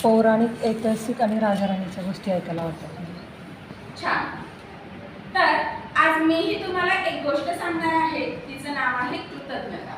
पौराणिक, ऐतिहासिक आणि राजाराणीच्या गोष्टी ऐकायला आवडतात. छान. तर आज मीही तुम्हाला एक गोष्ट सांगणार आहे. तिचं नाव आहे कृतज्ञता.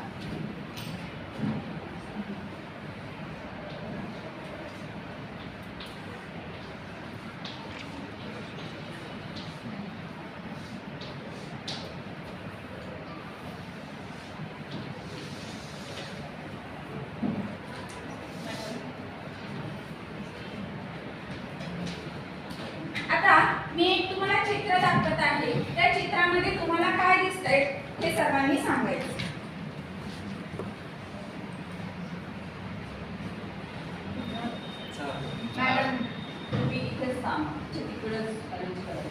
आता मी एक तुम्हाला चित्र दाखवत आहे. त्या चित्रामध्ये तुम्हाला काय दिसतंय हे सर्वांनी सांगायचं. मॅडम तुम्ही इथेच थांबा. तिकडेच अरेंज करा.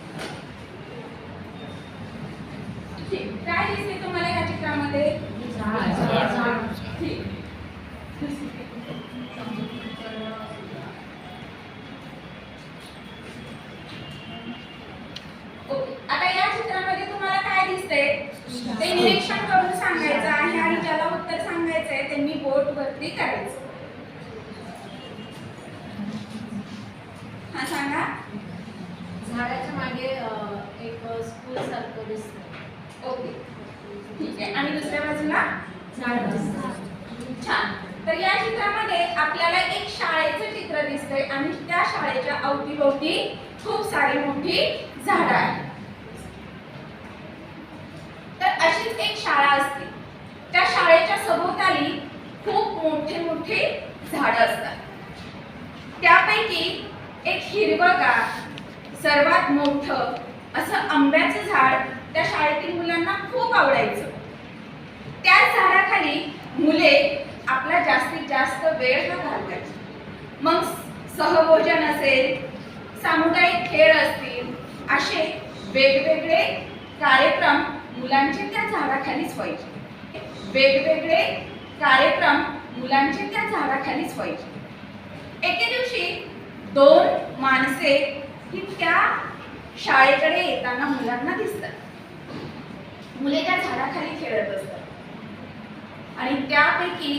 ठीक. काय दिसते तुम्हाला या चित्रामध्ये? ठीक. आता या चित्रामध्ये तुम्हाला काय दिसतंय ते निरीक्षण करून सांगायचं आहे आणि ज्याला उत्तर सांगायचंय त्यांनी बोट वरती करायचं. हा सांगा. झाडाच्या मागे एक स्कूल सारखं दिसतं. ओके ठीक आहे. आणि दुसऱ्या बाजूला झाड दिसतं. छान. तर या चित्रामध्ये आपल्याला एक शाळेचं चित्र दिसतंय आणि त्या शाळेच्या अवतीभोवती खूप सारी मोठी झाडं आहेत. तर अशीच एक शाळा असते. त्या शाळेच्या सभोवताली खूप मोठे मोठे झाडं असतात. त्यापैकी एक हिरवंगार सर्वात मोठं असं आंब्याचं झाड त्या शाळेतील मुलांना खूप आवडायचं. त्याच झाडाखाली मुले आपला जास्तीत जास्त वेळ घालवायचे. मग सहभोजन असेल, सामुदायिक खेळ असतील, असे वेगवेगळे कार्यक्रम मुलांचे त्या झाडाखालीच व्हायचे. वेगवेगळे कार्यक्रम मुलांचे त्या झाडाखालीच व्हायचे. एके दिवशी दोन माणसे ही त्या शाळेकडे येताना मुलांना दिसतात. मुले त्या झाडाखाली खेळत असतात आणि त्यापैकी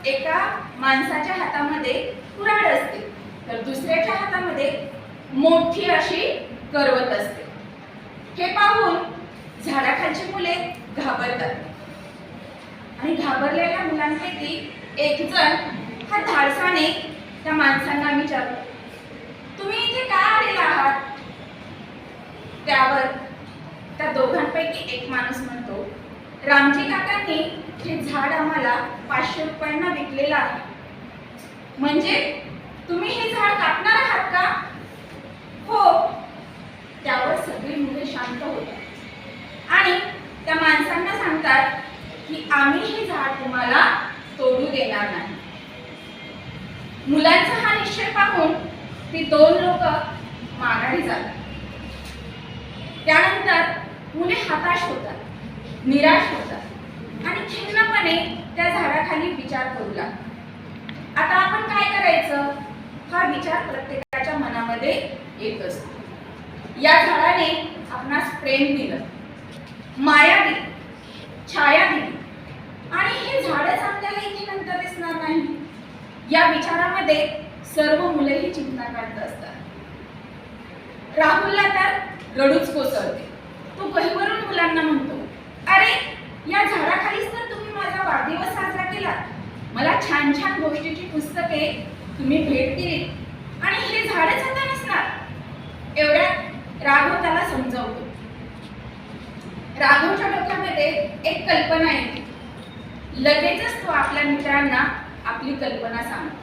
एका माणसाच्या हातामध्ये कुऱ्हाड असते तर दुसऱ्याच्या हातामध्ये मोठी अशी करवत असते. हे पाहून झाडाखालची मुले घाबरतात आणि घाबरलेल्या मुलांपैकी एक जण हा धाडसाने त्या माणसांना विचारतो, तुम्ही इथे का आलेला आहात? त्यावर त्या दोघांपैकी एक माणूस म्हणतो, रामजी काकांनी हे झाड आम्हाला 500 रुपयांना विकलेलं आहे. म्हणजे तुम्ही हे झाड कापणार आहात का? हो. त्यावर सगळी मुले शांत होतात आणि त्या माणसांना सांगतात की आम्ही हे झाड तुम्हाला तोडू देणार नाही. मुलांचा हा निश्चय पाहून ती दोन लोक माघारी जातात. त्यानंतर मुले हताश होतात, निराश होतात आणि खिन्नपणे त्या झाडाखाली विचार करू लागतात. आता आपण काय करायचं हा विचार प्रत्येकाच्या मनामध्ये येत असतो. या झाडाने आपणास प्रेम दिलं, माया दिली, छाया दिली आणि हे झाडच आपल्याला इथे नंतर दिसणार नाही. या विचारामध्ये सर्व मुलेही चिंता काढत असतात. राहुलला तर रडूच कोसळते. तो गहिवरून मुलांना म्हणतो, अरे या झाडाखालीच तर तुम्ही माझा वाढदिवस साजरा केला. मला छान छान गोष्टीची पुस्तके तुम्ही भेट दिली आणि हे झाडच आता नसणार. एवढ्या राघव त्याला समजावतो. राघवच्या डोक्यामध्ये एक कल्पना येते. लगेचच तो आपल्या मित्रांना आपली कल्पना सांगतो.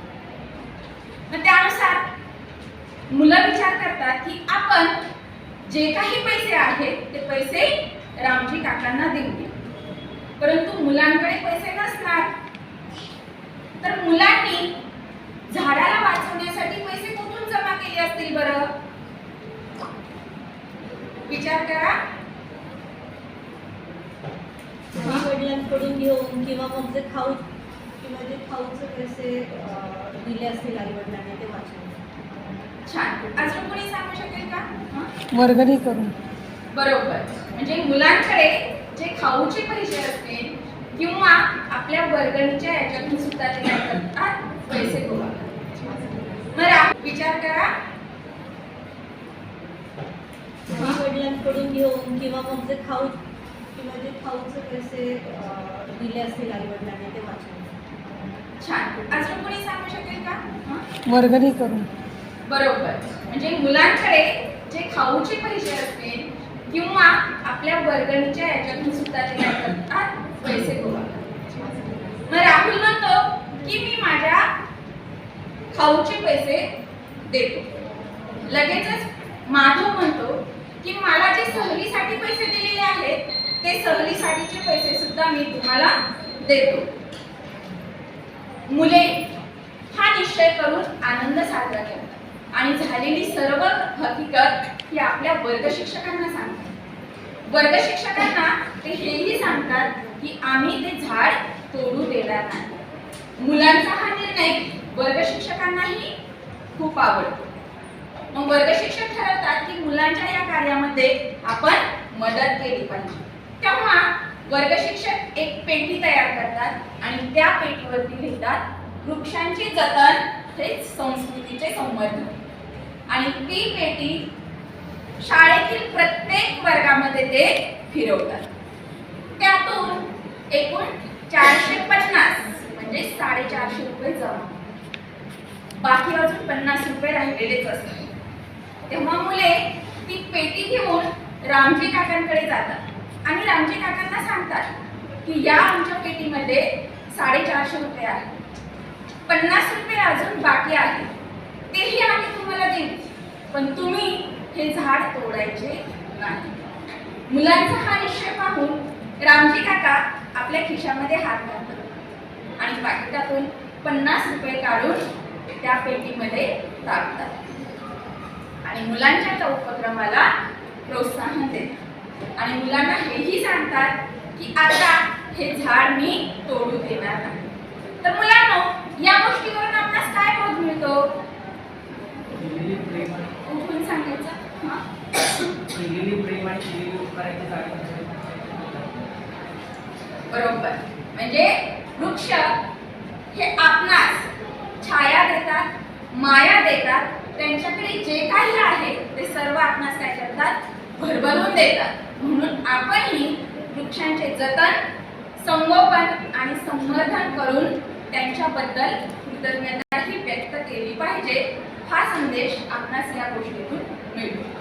मग त्यानुसार मुलं विचार करतात की आपण जे काही पैसे आहेत ते पैसे रामजी काकांना देऊया. परंतु मुलांकडे पैसे नसणार. तर मुलांनी झाडाला वाचवण्यासाठी पैसे कुठून जमा केले असतील बरं? विचार करा. वडिलांकडून घेऊन किंवा मग जे खाऊचे पैसे दिले असतील आई वडिलांनी ते वाचवून. छान. अजून कोणी सांगू शकेल का? वर्गणी करून. बरोबर. म्हणजे मुलांकडे जे खाऊचे पैसे असतील किंवा आपल्या वर्गणीच्या याच्यातून सुद्धा ते काय करतात पैसे गोळा करतात. विचार करा. आई वडिलांकडून घेऊन किंवा मग जे खाऊचे पैसे दिले असतील आई वडिलांनी ते वाचून. छान. अजून कोणी सांगू शकेल का? वर्गणी करून. बरोबर. म्हणजे मुलांकडे जे खाऊचे पैसे असतील किंवा आपल्या वर्गणीच्या याच्यातून सुद्धा ते काय करतात, पैसे गोळा करतात. मग राहुल म्हणतो की मी माझ्या खाऊचे पैसे देतो. लगेचच माधव म्हणतो की मला जे सहलीसाठी पैसे दिलेले आहेत ते सहलीसाठीचे पैसे सुद्धा मी तुम्हाला देतो. मुले हा निश्चय करून आनंद साजरा करतात आणि झालेली सर्व हकीकत ही आपल्या वर्ग शिक्षकांना सांगतात. वर्ग शिक्षकांना ते हेही सांगतात की आम्ही ते झाड तोडू देणार नाही. मुलांचा हा निर्णय वर्ग शिक्षकांनाही खूप आवडतो. मग वर्ग शिक्षक ठरवतात की मुलांच्या या कार्यामध्ये आपण मदत केली पाहिजे. तेव्हा वर्ग शिक्षक एक पेटी तयार करतात आणि त्या पेटीवरती लिहितात वृक्षांचे जतन हेच संस्कृतीचे संवर्धन. आणि ती पेटी शाळेतील प्रत्येक वर्गामध्ये ते फिरवतात. त्यातून एकूण 450 म्हणजे 450 रुपये जमा. बाकी अजून 50 रुपये राहिलेलेच असतात. तेव्हा मुले ती पेटी घेऊन रामजी काकांकडे जातात आणि रामजी काकांना सांगतात की या आमच्या पेटीमध्ये 450 रुपये आहेत, 50 रुपये अजून बाकी आहेत, तेही आम्ही तुम्हाला देऊ, पण तुम्ही हे झाड तोडायचे नाही. मुलांचा हा निश्चय पाहून रामजी काका आपल्या खिशामध्ये हात घालतात आणि पाकिटातून 50 रुपये काढून त्या पेटीमध्ये टाकतात आणि मुलांच्या त्या उपक्रमाला प्रोत्साहन देतात आणि मुलांना हेही सांगतात की आता हे झाड मी तोडू देणार नाही. तर मुलांनो, या गोष्टीवरून आपणास काय बोध मिळतो? उठून सांगायचं. बरोबर. म्हणजे वृक्ष हे आपणास छाया देतात, माया देतात, त्यांच्याकडे जे काही आहे ते सर्व आपणास काय करतात, भरभरून देतात. म्हणून आपणही वृक्षांचे जतन, संगोपन आणि संवर्धन करून त्यांच्याबद्दल कृतज्ञताही व्यक्त केली पाहिजे. हा संदेश आपणास या गोष्टीतून मिळतो.